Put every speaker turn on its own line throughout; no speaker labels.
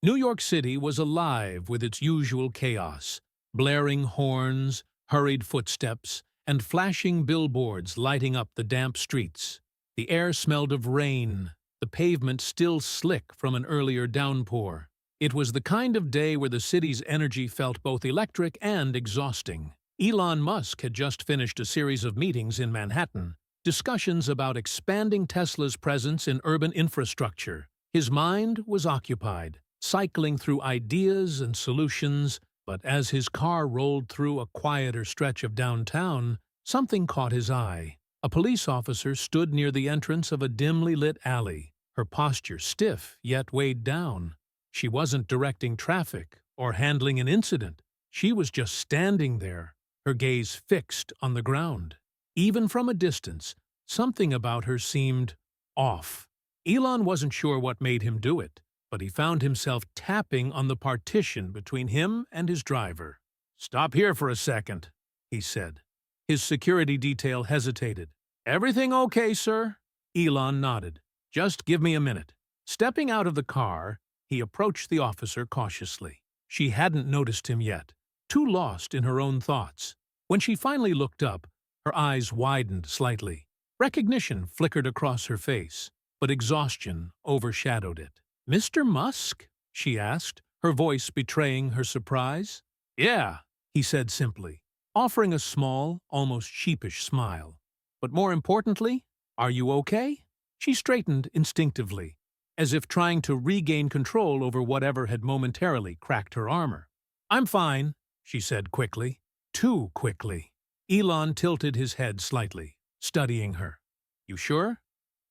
New York City was alive with its usual chaos, blaring horns, hurried footsteps, and flashing billboards lighting up the damp streets. The air smelled of rain, the pavement still slick from an earlier downpour. It was the kind of day where the city's energy felt both electric and exhausting. Elon Musk had just finished a series of meetings in Manhattan, discussions about expanding Tesla's presence in urban infrastructure. His mind was occupied, cycling through ideas and solutions, but as his car rolled through a quieter stretch of downtown, something caught his eye. A police officer stood near the entrance of a dimly lit alley, her posture stiff yet weighed down. She wasn't directing traffic or handling an incident. She was just standing there, her gaze fixed on the ground. Even from a distance, something about her seemed off. Elon wasn't sure what made him do it, but he found himself tapping on the partition between him and his driver. "Stop here for a second," he said. His security detail hesitated. "Everything okay, sir?" Elon nodded. "Just give me a minute." Stepping out of the car, he approached the officer cautiously. She hadn't noticed him yet, too lost in her own thoughts. When she finally looked up, her eyes widened slightly. Recognition flickered across her face, but exhaustion overshadowed it. "Mr. Musk?" she asked, her voice betraying her surprise. "Yeah," he said simply, offering a small, almost sheepish smile. "But more importantly, are you okay?" She straightened instinctively, as if trying to regain control over whatever had momentarily cracked her armor. "I'm fine," she said quickly. Too quickly. Elon tilted his head slightly, studying her. "You sure?"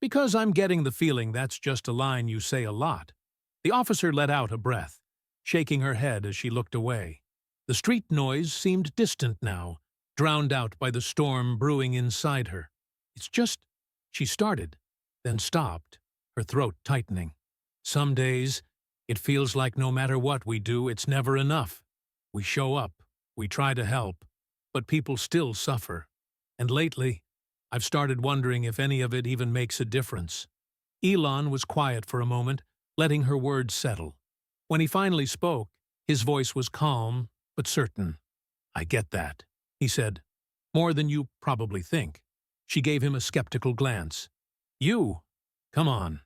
"Because I'm getting the feeling that's just a line you say a lot." The officer let out a breath, shaking her head as she looked away. The street noise seemed distant now, drowned out by the storm brewing inside her. "It's just—" she started, then stopped, her throat tightening. "Some days, it feels like no matter what we do, it's never enough. We show up, we try to help, but people still suffer. And lately, I've started wondering if any of it even makes a difference." Elon was quiet for a moment, letting her words settle. When he finally spoke, his voice was calm but certain. "I get that," he said. "More than you probably think." She gave him a skeptical glance. "You? Come on."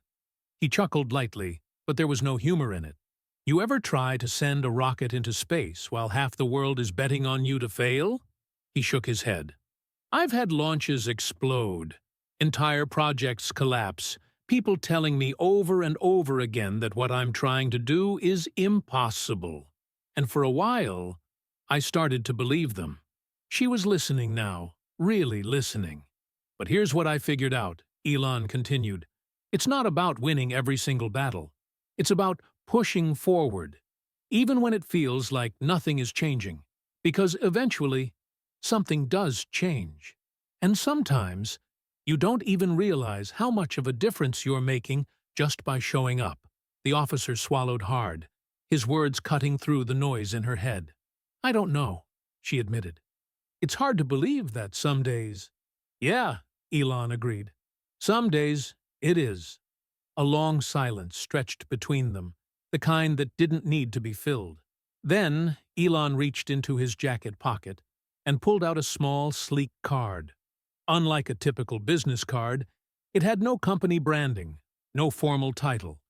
He chuckled lightly, but there was no humor in it. "You ever try to send a rocket into space while half the world is betting on you to fail?" He shook his head. "I've had launches explode, entire projects collapse, people telling me over and over again that what I'm trying to do is impossible. And for a while, I started to believe them." She was listening now, really listening. "But here's what I figured out," Elon continued. "It's not about winning every single battle. It's about pushing forward, even when it feels like nothing is changing. Because eventually, something does change. And sometimes, you don't even realize how much of a difference you're making just by showing up." The officer swallowed hard, his words cutting through the noise in her head. "I don't know," she admitted. "It's hard to believe that some days—" "Yeah," Elon agreed. "Some days, it is." A long silence stretched between them, the kind that didn't need to be filled. Then, Elon reached into his jacket pocket and pulled out a small, sleek card. Unlike a typical business card, it had no company branding, no formal title.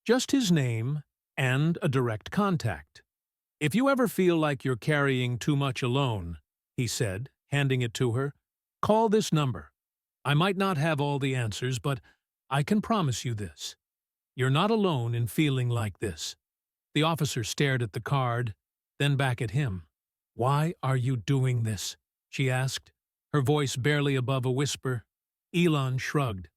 Just his name and a direct contact. "If you ever feel like you're carrying too much alone," he said, handing it to her, "call this number. I might not have all the answers, but I can promise you this. You're not alone in feeling like this." The officer stared at the card, then back at him. "Why are you doing this?" she asked, her voice barely above a whisper. Elon shrugged.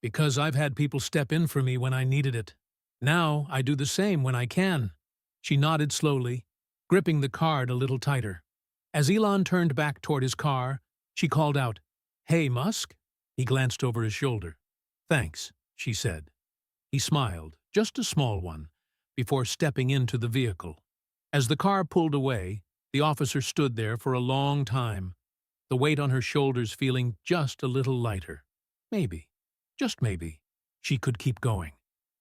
"Because I've had people step in for me when I needed it. Now I do the same when I can." She nodded slowly, gripping the card a little tighter. As Elon turned back toward his car, she called out, "Hey, Musk?" He glanced over his shoulder. "Thanks," she said. He smiled, just a small one, before stepping into the vehicle. As the car pulled away, the officer stood there for a long time, the weight on her shoulders feeling just a little lighter. Maybe, just maybe, she could keep going.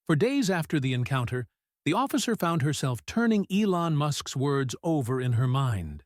For days after the encounter, The officer found herself turning Elon Musk's words over in her mind.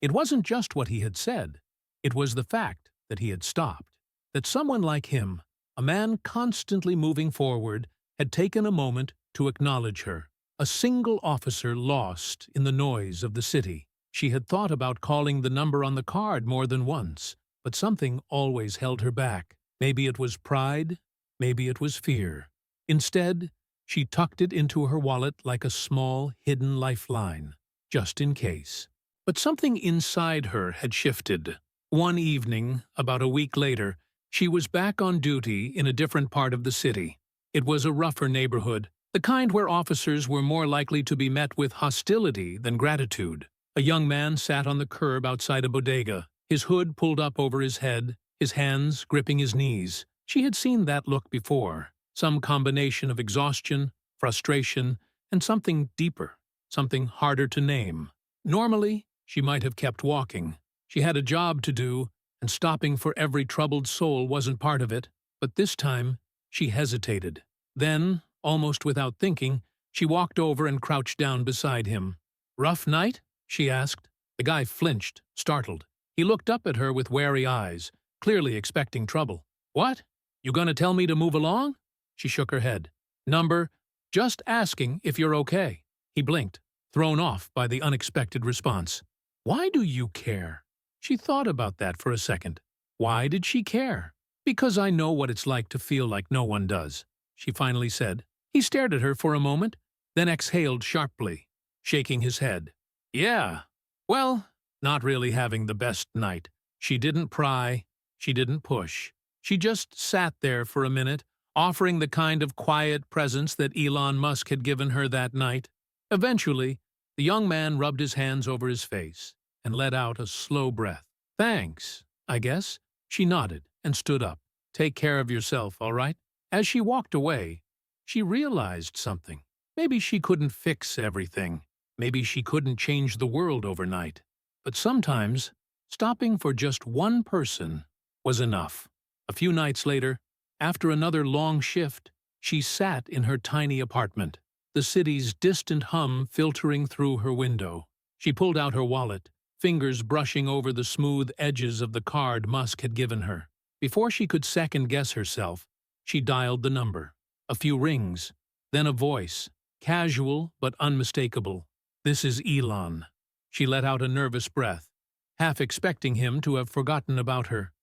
It wasn't just what he had said. It was the fact that he had stopped. That someone like him, a man constantly moving forward, had taken a moment to acknowledge her. A single officer lost in the noise of the city. She had thought about calling the number on the card more than once, but something always held her back. Maybe it was pride, maybe it was fear. Instead, she tucked it into her wallet like a small, hidden lifeline, just in case. But something inside her had shifted. One evening, about a week later, she was back on duty in a different part of the city. It was a rougher neighborhood, the kind where officers were more likely to be met with hostility than gratitude. A young man sat on the curb outside a bodega, his hood pulled up over his head, his hands gripping his knees. She had seen that look before, some combination of exhaustion, frustration, and something deeper, something harder to name. Normally, she might have kept walking. She had a job to do, and stopping for every troubled soul wasn't part of it. But this time, she hesitated. Then, almost without thinking, she walked over and crouched down beside him. "Rough night?" she asked. The guy flinched, startled. He looked up at her with wary eyes, clearly expecting trouble. "What? You gonna tell me to move along?" She shook her head. "Number, just asking if you're okay." He blinked, thrown off by the unexpected response. "Why do you care?" She thought about that for a second. Why did she care? "Because I know what it's like to feel like no one does," she finally said. He stared at her for a moment, then exhaled sharply, shaking his head. "Yeah, well, not really having the best night." She didn't pry, she didn't push. She just sat there for a minute, offering the kind of quiet presence that Elon Musk had given her that night. Eventually, the young man rubbed his hands over his face and let out a slow breath. "Thanks, I guess." She nodded and stood up. "Take care of yourself, all right?" As she walked away, she realized something. Maybe she couldn't fix everything. Maybe she couldn't change the world overnight. But sometimes, stopping for just one person was enough. A few nights later, after another long shift, she sat in her tiny apartment, the city's distant hum filtering through her window. She pulled out her wallet, fingers brushing over the smooth edges of the card Musk had given her. Before she could second-guess herself, she dialed the number. A few rings, then a voice, casual but unmistakable. "This is Elon." She let out a nervous breath, half expecting him to have forgotten about her.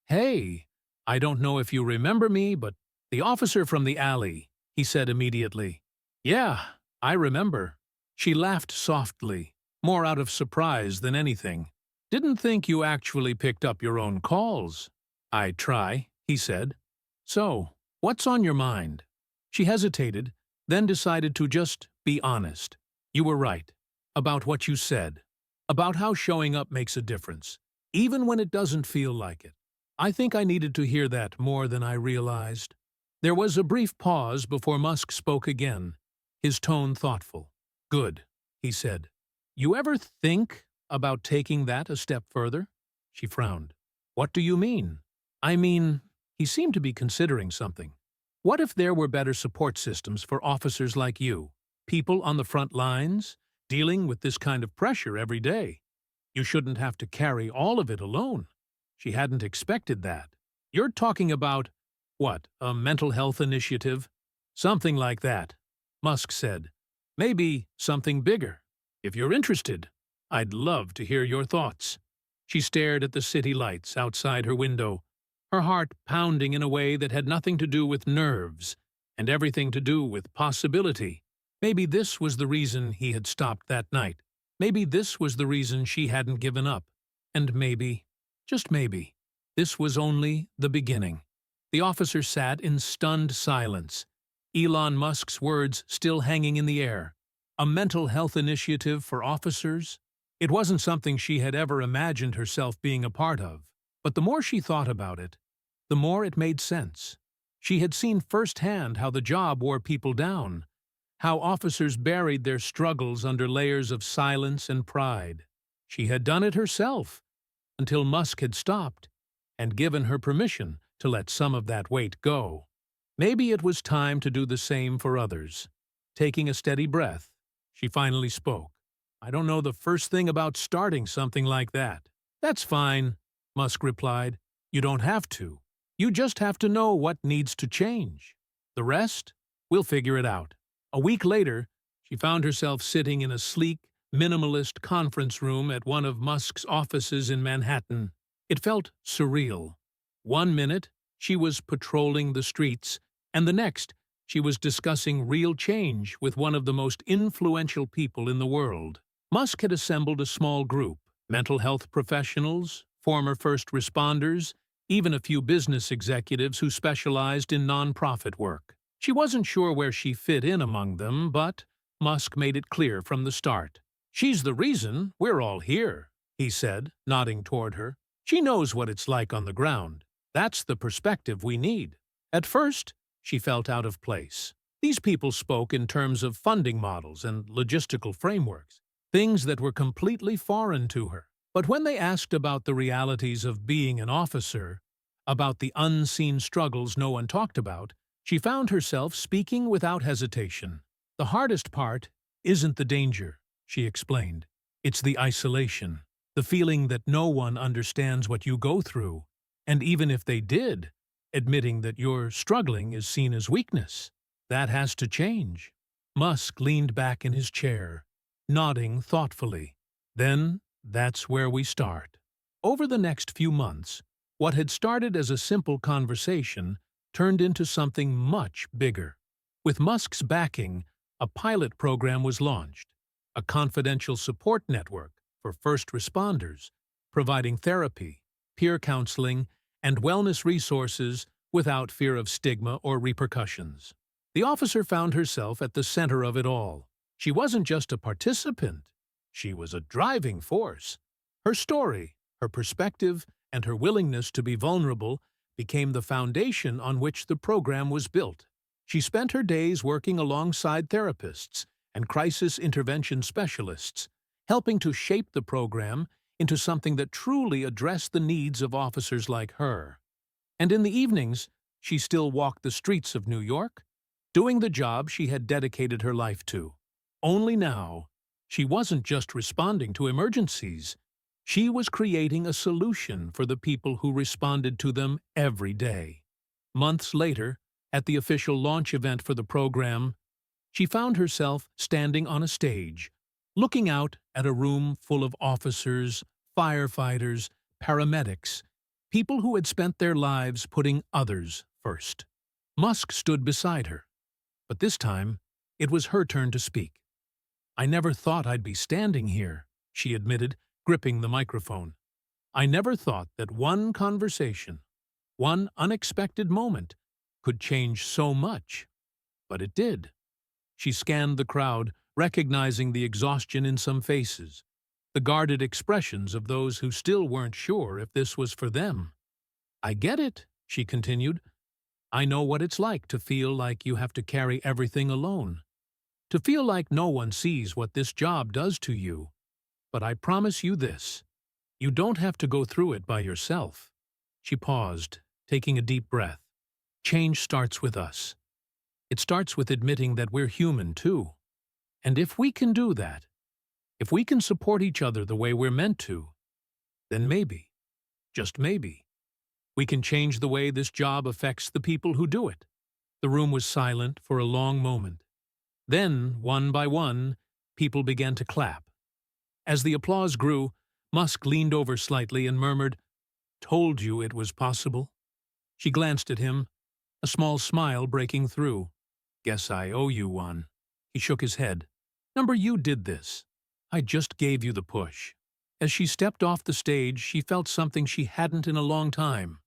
"Hey, I don't know if you remember me, but the officer from the alley," he said immediately. "Yeah, I remember." She laughed softly, more out of surprise than anything. "Didn't think you actually picked up your own calls." "I try," he said. "So, what's on your mind?" She hesitated, then decided to just be honest. "You were right. About what you said. About how showing up makes a difference, even when it doesn't feel like it. I think I needed to hear that more than I realized." There was a brief pause before Musk spoke again, his tone thoughtful. "Good," he said. "You ever think about taking that a step further?" She frowned. "What do you mean?" "I mean," he seemed to be considering something. "What if there were better support systems for officers like you? People on the front lines, dealing with this kind of pressure every day. You shouldn't have to carry all of it alone." She hadn't expected that. "You're talking about, what, a mental health initiative?" "Something like that," Musk said. "Maybe something bigger. If you're interested, I'd love to hear your thoughts." She stared at the city lights outside her window, her heart pounding in a way that had nothing to do with nerves and everything to do with possibility. Maybe this was the reason he had stopped that night. Maybe this was the reason she hadn't given up. And maybe, just maybe, this was only the beginning. The officer sat in stunned silence, Elon Musk's words still hanging in the air. A mental health initiative for officers? It wasn't something she had ever imagined herself being a part of. But the more she thought about it, the more it made sense. She had seen firsthand how the job wore people down, how officers buried their struggles under layers of silence and pride. She had done it herself, until Musk had stopped and given her permission to let some of that weight go. Maybe it was time to do the same for others. Taking a steady breath, she finally spoke. I don't know the first thing about starting something like that. That's fine, Musk replied. You don't have to. You just have to know what needs to change. The rest? We'll figure it out. A week later, she found herself sitting in a sleek, minimalist conference room at one of Musk's offices in Manhattan. It felt surreal. One minute, she was patrolling the streets, and the next, she was discussing real change with one of the most influential people in the world. Musk had assembled a small group, mental health professionals, former first responders, even a few business executives who specialized in nonprofit work. She wasn't sure where she fit in among them, but Musk made it clear from the start. She's the reason we're all here, he said, nodding toward her. She knows what it's like on the ground. That's the perspective we need. At first, she felt out of place. These people spoke in terms of funding models and logistical frameworks, things that were completely foreign to her. But when they asked about the realities of being an officer, about the unseen struggles no one talked about, she found herself speaking without hesitation. The hardest part isn't the danger, she explained. It's the isolation, the feeling that no one understands what you go through, and even if they did, admitting that you're struggling is seen as weakness. That has to change. Musk leaned back in his chair, nodding thoughtfully. Then, that's where we start. Over the next few months, what had started as a simple conversation turned into something much bigger. With Musk's backing, a pilot program was launched, a confidential support network for first responders, providing therapy, peer counseling, and wellness resources without fear of stigma or repercussions. The officer found herself at the center of it all. She wasn't just a participant. She was a driving force. Her story, her perspective, and her willingness to be vulnerable became the foundation on which the program was built. She spent her days working alongside therapists and crisis intervention specialists, helping to shape the program into something that truly addressed the needs of officers like her. And in the evenings, she still walked the streets of New York, doing the job she had dedicated her life to. Only now, she wasn't just responding to emergencies. She was creating a solution for the people who responded to them every day. Months later, at the official launch event for the program, she found herself standing on a stage, looking out at a room full of officers, firefighters, paramedics, people who had spent their lives putting others first. Musk stood beside her, but this time it was her turn to speak. I never thought I'd be standing here, she admitted, gripping the microphone. I never thought that one conversation, one unexpected moment, could change so much. But it did. She scanned the crowd, recognizing the exhaustion in some faces, the guarded expressions of those who still weren't sure if this was for them. I get it, she continued. I know what it's like to feel like you have to carry everything alone, to feel like no one sees what this job does to you. But I promise you this, you don't have to go through it by yourself. She paused, taking a deep breath. Change starts with us. It starts with admitting that we're human too. And if we can do that, if we can support each other the way we're meant to, then maybe, just maybe, we can change the way this job affects the people who do it. The room was silent for a long moment. Then, one by one, people began to clap. As the applause grew, Musk leaned over slightly and murmured, "Told you it was possible." She glanced at him, a small smile breaking through. "Guess I owe you one." He shook his head. "Remember, you did this. I just gave you the push." As she stepped off the stage, she felt something she hadn't in a long time.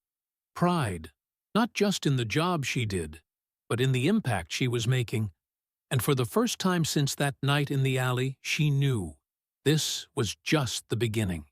Pride, not just in the job she did, but in the impact she was making. And for the first time since that night in the alley, she knew this was just the beginning.